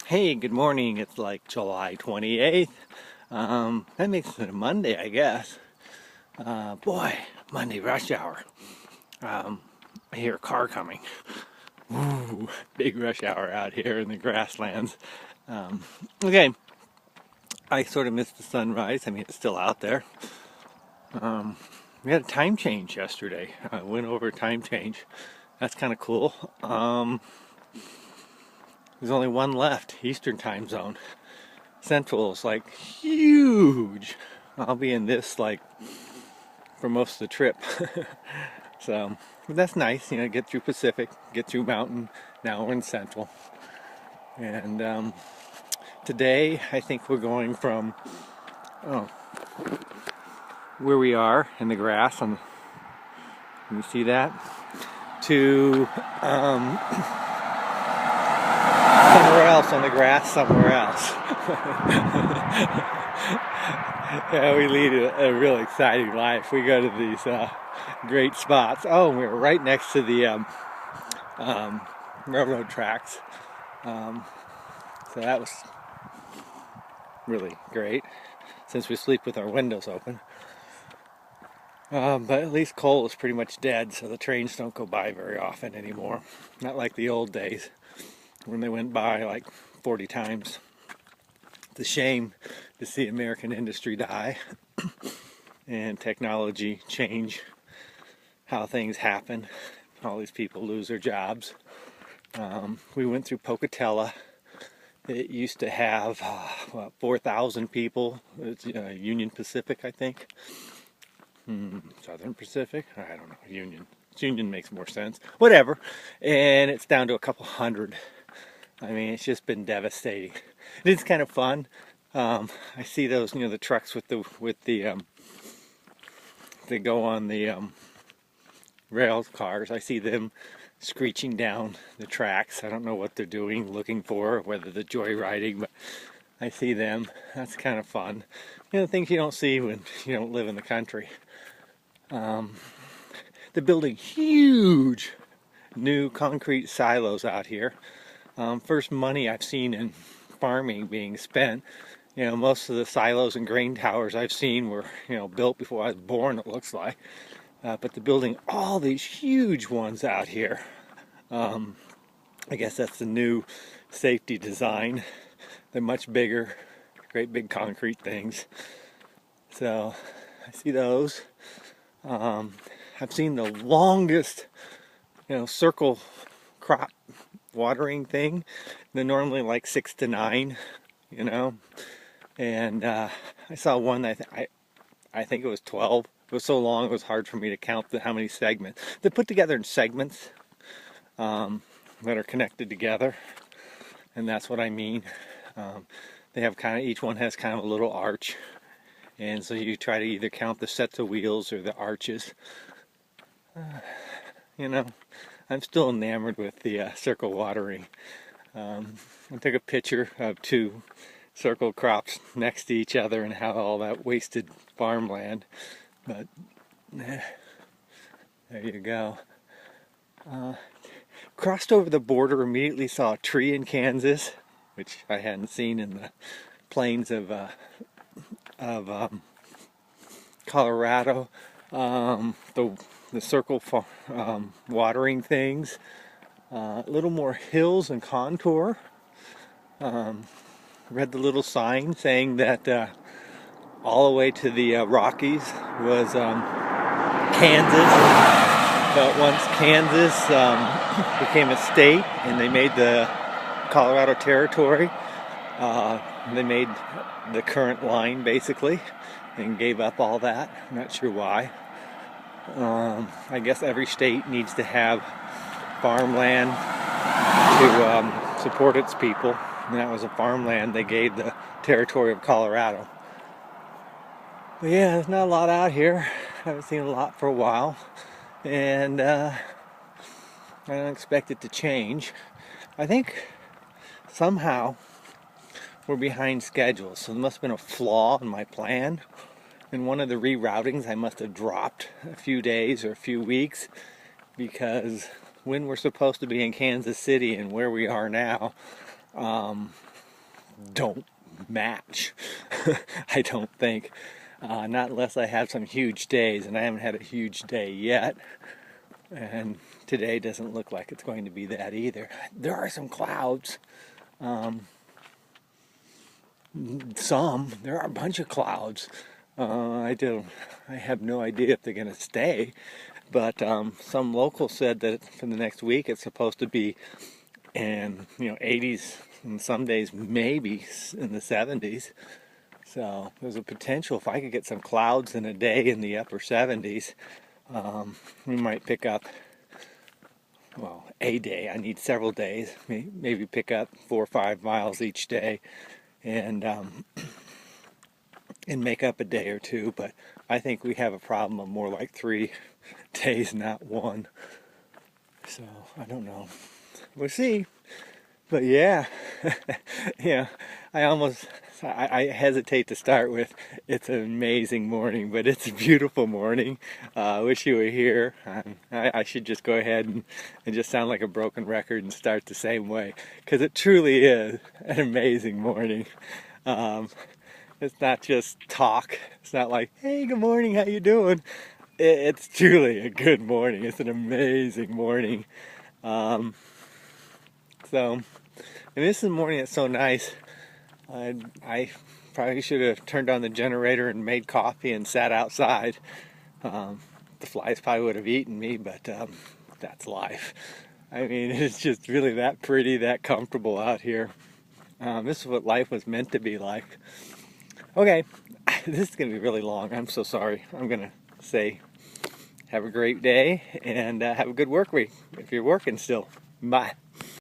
Hey, good morning. It's like July 28th. That makes it a Monday, I guess. Boy, Monday rush hour. I hear a car coming. Ooh, big rush hour out here in the grasslands. Okay, I sort of missed the sunrise. I mean, it's still out there. We had a time change yesterday. I went over a time change. That's kind of cool. There's only one left, Eastern time zone. Central is like huge. I'll be in this like for most of the trip. So but that's nice, get through Pacific, get through Mountain. Now we're in Central. And today I think we're going from where we are in the grass can you see that? To somewhere else on the grass somewhere else. Yeah, we lead a real exciting life. We go to these great spots. Oh, we're right next to the railroad tracks. So that was really great since we sleep with our windows open. But at least coal is pretty much dead, so the trains don't go by very often anymore. Not like the old days when they went by like 40 times. It's a shame to see American industry die and technology change how things happen. All these people lose their jobs. We went through Pocatello. It used to have 4,000 people. It's Union Pacific, I think. Southern Pacific? I don't know. Union makes more sense. Whatever. And it's down to a couple hundred. I mean, it's just been devastating. It's kind of fun. I see those, the trucks with the they go on the rail cars. I see them screeching down the tracks. I don't know what they're doing, looking for, whether they're joyriding, but I see them. That's kind of fun. Things you don't see when you don't live in the country. They're building huge new concrete silos out here. First money I've seen in farming being spent. Most of the silos and grain towers I've seen were, built before I was born, it looks like. But they're building all these huge ones out here. I guess that's the new safety design. They're much bigger, great big concrete things. So I see those. I've seen the longest, circle crop watering thing. They're normally like 6 to 9, and I saw one I think it was 12. It was so long it was hard for me to count how many segments. They're put together in segments that are connected together, and that's what I mean. They have each one has kind of a little arch, and so you try to either count the sets of wheels or the arches. I'm still enamored with the circle watering. I took a picture of 2 circle crops next to each other and how all that wasted farmland. But there you go. Crossed over the border, immediately saw a tree in Kansas, which I hadn't seen in the plains of Colorado. The circle watering things. A little more hills and contour. Read the little sign saying that all the way to the Rockies was Kansas. But once Kansas became a state and they made the Colorado Territory, they made the current line basically and gave up all that. I'm not sure why. I guess every state needs to have farmland to support its people. And that was a farmland they gave the territory of Colorado. But yeah, there's not a lot out here. I haven't seen a lot for a while. And I don't expect it to change. I think somehow we're behind schedule. So there must have been a flaw in my plan. In one of the reroutings, I must have dropped a few days or a few weeks, because when we're supposed to be in Kansas City and where we are now, don't match. I don't think. Not unless I have some huge days, and I haven't had a huge day yet. And today doesn't look like it's going to be that either. There are some clouds. There are a bunch of clouds. I have no idea if they're going to stay, but some locals said that for the next week it's supposed to be in 80s, and some days maybe in the 70s. So there's a potential if I could get some clouds in a day in the upper 70s, we might pick up, well, a day. I need several days. Maybe pick up 4 or 5 miles each day, and make up a day or two. But I think we have a problem of more like 3 days, not 1. So I don't know. We'll see. But yeah, yeah, I hesitate to start with, it's an amazing morning, but it's a beautiful morning. I wish you were here. I should just go ahead and just sound like a broken record and start the same way, because it truly is an amazing morning. It's not just talk. It's not like, hey, good morning, how you doing? It's truly a good morning. It's an amazing morning. So, and this is a morning that's so nice. I probably should have turned on the generator and made coffee and sat outside. The flies probably would have eaten me, but that's life. I mean, it's just really that pretty, that comfortable out here. This is what life was meant to be like. Okay, this is going to be really long. I'm so sorry. I'm going to say have a great day and have a good work week if you're working still. Bye.